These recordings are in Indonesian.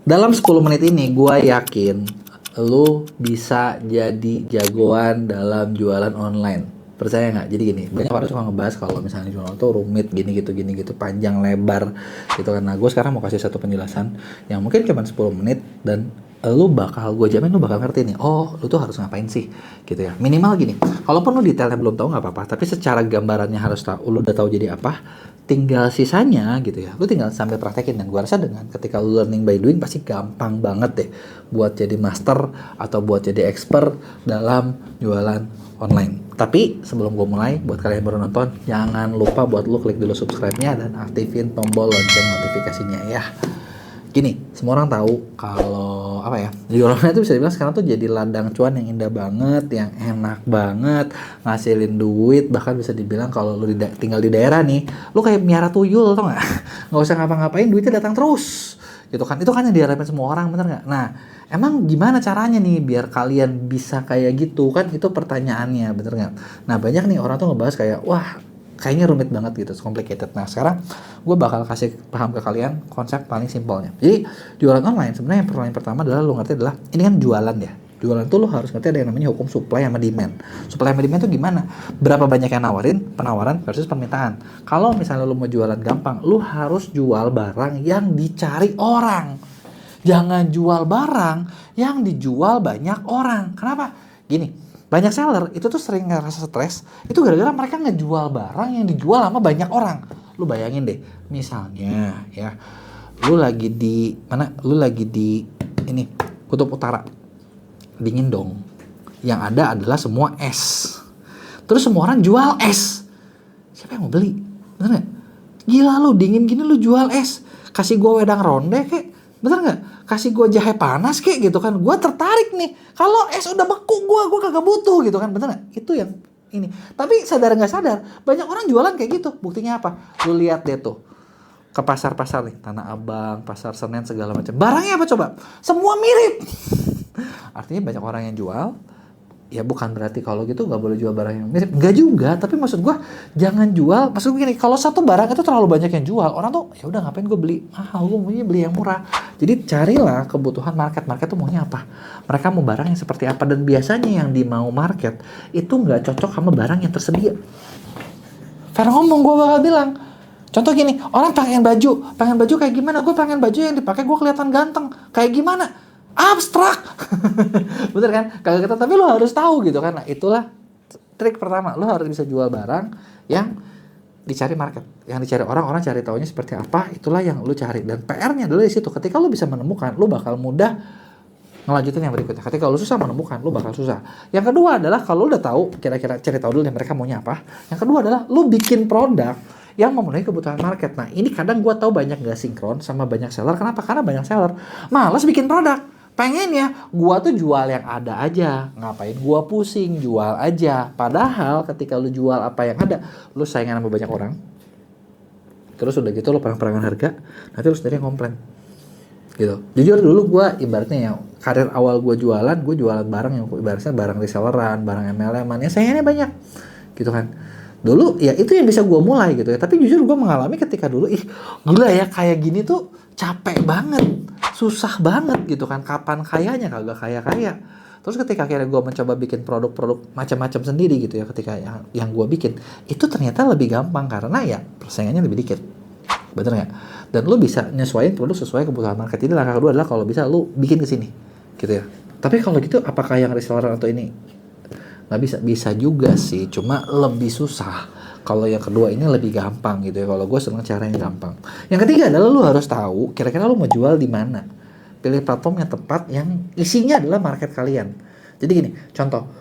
Dalam 10 menit ini gue yakin lu bisa jadi jagoan dalam jualan online. Percaya nggak? Jadi gini, banyak orang suka ngebahas kalau misalnya jualan tuh rumit gini gitu, panjang lebar gitu kan. Nah, gue sekarang mau kasih satu penjelasan yang mungkin cuma 10 menit dan gue jamin lu bakal ngerti nih, oh lu tuh harus ngapain sih gitu ya. Minimal gini, kalaupun lu detailnya belum tahu nggak apa-apa, tapi secara gambarannya harus tahu, lu udah tahu jadi apa, tinggal sisanya gitu ya, lu tinggal sambil praktekin. Dan gue rasa dengan ketika lu learning by doing pasti gampang banget deh buat jadi master atau buat jadi expert dalam jualan online. Tapi sebelum gue mulai, buat kalian yang baru nonton, jangan lupa buat lu klik dulu subscribe-nya dan aktifin tombol lonceng notifikasinya ya. Gini, semua orang tahu kalau apa ya, jualan online itu bisa dibilang sekarang tuh jadi ladang cuan yang indah banget, yang enak banget, ngasilin duit. Bahkan bisa dibilang kalau lu tinggal di daerah nih, lu kayak miara tuyul, tau nggak? Nggak usah ngapa-ngapain, duitnya datang terus gitu kan. Itu kan yang diharapin semua orang, bener nggak? Nah, emang gimana caranya nih biar kalian bisa kayak gitu kan? Itu pertanyaannya, bener nggak? Nah, banyak nih orang tuh ngebahas kayak, wah kayaknya rumit banget gitu, complicated. Nah, sekarang gue bakal kasih paham ke kalian konsep paling simpelnya. Jadi jualan online sebenarnya yang paling pertama adalah lu ngerti adalah ini kan jualan ya. Jualan tuh lu harus ngerti ada yang namanya hukum supply sama demand. Supply sama demand tuh gimana? Berapa banyak yang nawarin, penawaran versus permintaan. Kalau misalnya lu mau jualan gampang, lu harus jual barang yang dicari orang. Jangan jual barang yang dijual banyak orang. Kenapa? Gini, banyak seller itu tuh sering ngerasa stres itu gara-gara mereka ngejual barang yang dijual sama banyak orang. Lu bayangin deh, misalnya ya, lu lagi di mana? Lu lagi di ini Kutub Utara, dingin dong. Yang ada adalah semua es. Terus semua orang jual es. Siapa yang mau beli? Bener nggak? Gila lu, dingin gini lu jual es. Kasih gua wedang ronde kek, bener nggak? Kasih gue jahe panas kayak gitu kan, gue tertarik nih. Kalau es udah beku gue kagak butuh gitu kan, bener nggak? Itu yang ini. Tapi sadar nggak sadar, banyak orang jualan kayak gitu. Buktinya apa? Lu lihat deh tuh ke pasar-pasar nih, Tanah Abang, Pasar Senen segala macam. Barangnya apa coba? Semua mirip. Artinya banyak orang yang jual. Ya bukan berarti kalau gitu nggak boleh jual barang yang mirip, nggak juga. Tapi maksud gue jangan jual. Maksud gue gini, kalau satu barang itu terlalu banyak yang jual, orang tuh ya udah ngapain gue beli mahal, gue maunya beli yang murah. Jadi carilah kebutuhan market tuh maunya apa, mereka mau barang yang seperti apa. Dan biasanya yang dimau market itu nggak cocok sama barang yang tersedia. Fair ngomong, gue bakal bilang contoh gini, orang pengen baju kayak gimana? Gue pengen baju yang dipakai gue kelihatan ganteng kayak gimana? Abstrak. Bener kan? Kagak kita, tapi lo harus tahu gitu kan. Nah, itulah trik pertama. Lo harus bisa jual barang yang dicari market, yang dicari orang cari taunya seperti apa, itulah yang lo cari. Dan PR-nya adalah di situ. Ketika lo bisa menemukan, lo bakal mudah ngelanjutin yang berikutnya. Ketika lo susah menemukan, lo bakal susah. Yang kedua adalah kalau lo udah tahu, kira-kira cari tahu dulu yang mereka maunya apa. Yang kedua adalah lo bikin produk yang memenuhi kebutuhan market. Nah, ini kadang gue tahu banyak gak sinkron sama banyak seller. Kenapa? Karena banyak seller malas bikin produk. Pengen ya, gua tuh jual yang ada aja. Ngapain gua pusing, jual aja. Padahal ketika lu jual apa yang ada, lu saingan sama banyak orang. Terus udah gitu lu perang-perangan harga, nanti lu sendiri yang komplain. Gitu. Jujur dulu gua ibaratnya ya, karir awal gua jualan barang yang ibaratnya barang reselleran, barang MLM-an, ya saingannya banyak. Gitu kan. Dulu ya itu yang bisa gue mulai gitu ya. Tapi jujur gue mengalami ketika dulu, gila ya kayak gini tuh capek banget, susah banget gitu kan. Kapan kayanya, kagak kaya. Terus ketika akhirnya gue mencoba bikin produk-produk macam-macam sendiri gitu ya, ketika yang gue bikin itu ternyata lebih gampang karena ya persaingannya lebih dikit. Bener nggak? Dan lu bisa nyesuaiin produk sesuai kebutuhan market. Jadi langkah kedua adalah kalau bisa lu bikin ke sini gitu ya. Tapi kalau gitu apakah yang reseller atau ini nggak bisa juga sih, cuma lebih susah. Kalau yang kedua ini lebih gampang gitu ya. Kalau gue seneng cara yang gampang. Yang ketiga adalah lu harus tahu kira-kira lu mau jual di mana. Pilih platform yang tepat yang isinya adalah market kalian. Jadi gini, contoh,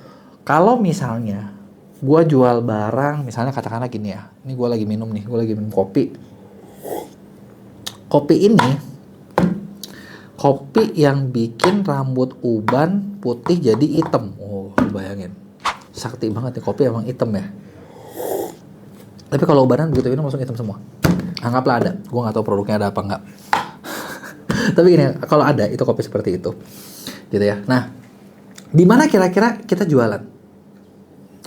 kalau misalnya gue jual barang, misalnya katakanlah gini ya, ini gue lagi minum kopi. Kopi yang bikin rambut uban putih jadi hitam. Oh, lu bayangin. Sakti banget nih, kopi emang hitam ya. Tapi kalau ubanan begitu minum langsung hitam semua. Anggaplah ada, gue nggak tahu produknya ada apa nggak. Tapi gini, kalau ada itu kopi seperti itu, gitu ya. Nah, di mana kira-kira kita jualan?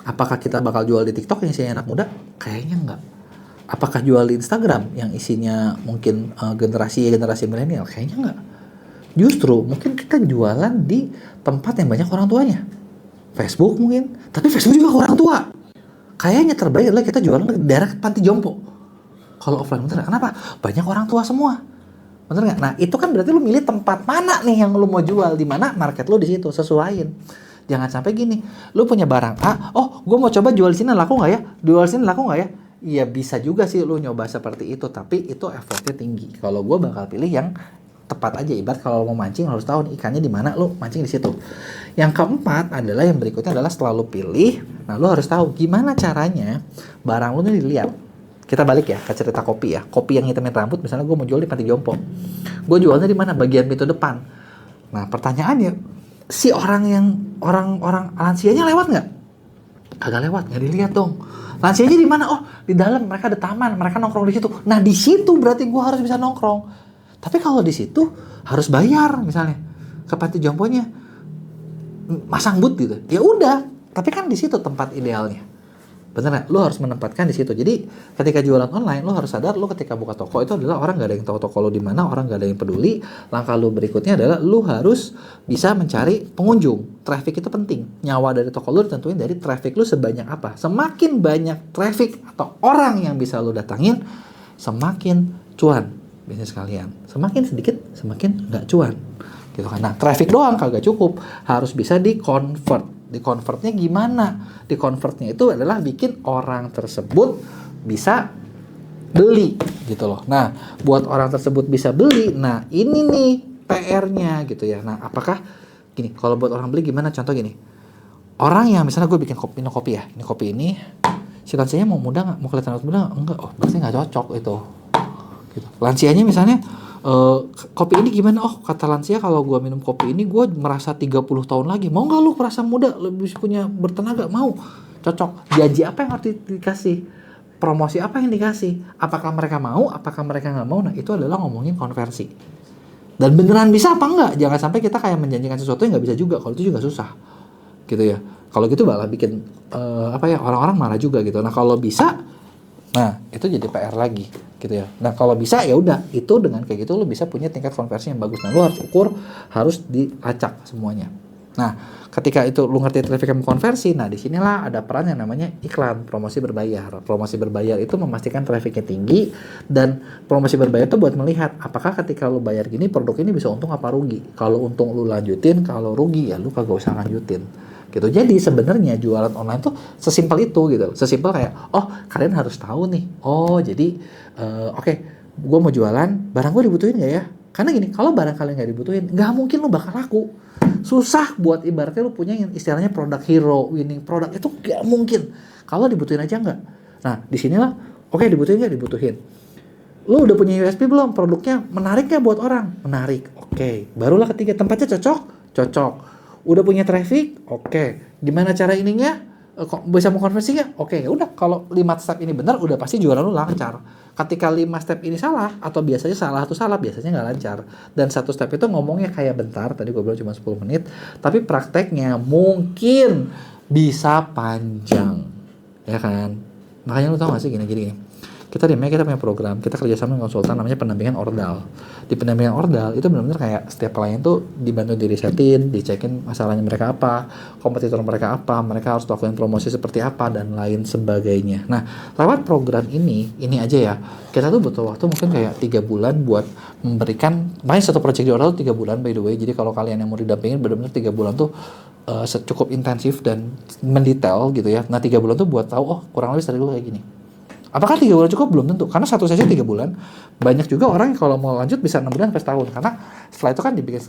Apakah kita bakal jual di TikTok yang isinya anak muda? Kayaknya nggak. Apakah jual di Instagram yang isinya mungkin generasi milenial? Kayaknya nggak. Justru mungkin kita jualan di tempat yang banyak orang tuanya. Facebook mungkin, tapi Facebook juga orang tua. Kayaknya terbaik adalah kita jualan di daerah panti jompo. Kalau offline, bener. Kenapa? Banyak orang tua semua. Bener nggak? Nah, itu kan berarti lu milih tempat mana nih yang lu mau jual, di mana market lu di situ, sesuaiin. Jangan sampai gini, lu punya barang A, oh gue mau coba jual di sini laku nggak ya? Jual di sini laku nggak ya? Iya bisa juga sih lu nyoba seperti itu, tapi itu effortnya tinggi. Kalau gue bakal pilih yang tepat aja. Ibarat kalau mau mancing harus tahu nih ikannya di mana, lu mancing di situ. Yang keempat adalah yang berikutnya adalah setelah lu pilih, nah lu harus tahu gimana caranya barang lu nih dilihat. Kita balik ya ke cerita kopi ya. Kopi yang hitamin rambut, misalnya gue mau jual di panti jompo. Gue jualnya di mana? Bagian pintu depan. Nah pertanyaannya, si orang lansianya lewat nggak? Kagak lewat, nggak dilihat dong. Lansianya di mana? Oh di dalam, mereka ada taman, mereka nongkrong di situ. Nah di situ berarti gue harus bisa nongkrong. Tapi kalau di situ harus bayar misalnya ke panti jomponya, masang booth gitu. Ya udah, tapi kan di situ tempat idealnya. Bener nggak? Lu harus menempatkan di situ. Jadi ketika jualan online, lu harus sadar, lu ketika buka toko itu adalah orang nggak ada yang tahu toko lu di mana, orang nggak ada yang peduli. Langkah lu berikutnya adalah lu harus bisa mencari pengunjung. Traffic itu penting. Nyawa dari toko lu ditentuin dari traffic lu sebanyak apa. Semakin banyak traffic atau orang yang bisa lu datangin, semakin cuan bisnis kalian. Semakin sedikit, semakin nggak cuan. Gitu kan. Nah, traffic doang kagak cukup, harus bisa di-convert. Di-convertnya gimana? Di-convertnya itu adalah bikin orang tersebut bisa beli gitu loh. Nah, buat orang tersebut bisa beli, nah ini nih PR-nya gitu ya. Nah, apakah gini, kalau buat orang beli gimana? Contoh gini. Orang yang misalnya gue bikin kopi ya. Ini kopi ini, si lansianya mau muda nggak? Mau kelihatan muda nggak? Enggak. Oh, berarti nggak cocok itu. Gitu. Lansianya misalnya kopi ini gimana? Oh kata lansia kalau gue minum kopi ini gue merasa 30 tahun lagi. Mau nggak lu merasa muda, lebih punya bertenaga? Mau. Cocok. Janji apa yang harus dikasih? Promosi apa yang dikasih? Apakah mereka mau? Apakah mereka nggak mau? Nah itu adalah ngomongin konversi. Dan beneran bisa apa enggak? Jangan sampai kita kayak menjanjikan sesuatu yang nggak bisa juga. Kalau itu juga susah gitu ya. Kalau gitu malah bikin orang-orang marah juga gitu. Nah kalau bisa, nah itu jadi PR lagi gitu ya. Nah kalau bisa ya udah, itu dengan kayak gitu lo bisa punya tingkat konversi yang bagus. Nah lo harus ukur, harus dilacak semuanya. Nah ketika itu lo ngerti traffic yang konversi, nah disinilah ada peran yang namanya iklan, promosi berbayar. Promosi berbayar itu memastikan trafficnya tinggi, dan promosi berbayar itu buat melihat apakah ketika lo bayar gini produk ini bisa untung apa rugi. Kalau untung lo lanjutin, kalau rugi ya lo kagak usah lanjutin. Gitu. Jadi sebenarnya jualan online tuh sesimpel itu gitu. Sesimpel kayak, oh kalian harus tahu nih. Oh jadi oke, gue mau jualan, barang gue dibutuhin nggak ya? Karena gini, kalau barang kalian nggak dibutuhin, nggak mungkin lo bakal laku. Susah buat ibaratnya lo punya yang istilahnya produk hero, winning product, itu nggak mungkin. Kalau dibutuhin aja nggak. Nah disinilah, oke dibutuhin nggak? Dibutuhin. Lo udah punya USP belum? Produknya menarik nggak buat orang? Menarik. Oke. Barulah ketiga, tempatnya cocok? Cocok. Udah punya traffic, oke. Gimana cara ininya? Kok bisa mengkonversi nggak? Oke, ya udah. Kalau 5 step ini benar, udah pasti jualan lu lancar. Ketika 5 step ini salah, atau biasanya salah satu salah, biasanya nggak lancar. Dan satu step itu ngomongnya kayak bentar, tadi gue bilang cuma 10 menit, tapi prakteknya mungkin bisa panjang, ya kan? Makanya lu tau gak sih gini. Kita punya program, kita kerjasama dengan konsultan namanya pendampingan ordal. Di pendampingan ordal itu benar-benar kayak setiap klien tuh dibantu dirisetin, dicekin masalahnya mereka apa, kompetitor mereka apa, mereka harus lakukan promosi seperti apa, dan lain sebagainya. Nah, lewat program ini aja ya, kita tuh butuh waktu mungkin kayak 3 bulan buat memberikan, makanya satu project di ordal tuh 3 bulan by the way. Jadi kalau kalian yang mau didampingin benar-benar 3 bulan tuh cukup intensif dan mendetail gitu ya. Nah 3 bulan tuh buat tahu, oh kurang lebih strategi gue kayak gini. Apakah 3 bulan cukup? Belum tentu. Karena satu sesi 3 bulan. Banyak juga orang kalau mau lanjut bisa 6 bulan sampai setahun. Karena setelah itu kan dibikin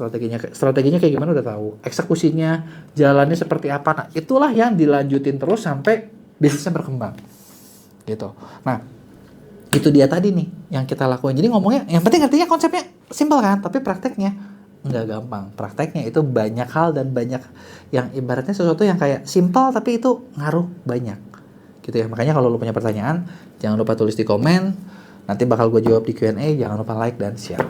strateginya kayak gimana udah tahu. Eksekusinya, jalannya seperti apa. Nah itulah yang dilanjutin terus sampai bisnisnya berkembang. Gitu. Nah itu dia tadi nih yang kita lakuin. Jadi ngomongnya, yang penting artinya konsepnya simpel kan. Tapi prakteknya nggak gampang. Prakteknya itu banyak hal dan banyak yang ibaratnya sesuatu yang kayak simpel tapi itu ngaruh banyak. Gitu ya. Makanya kalau lu punya pertanyaan, jangan lupa tulis di komen. Nanti bakal gue jawab di Q&A. Jangan lupa like dan share.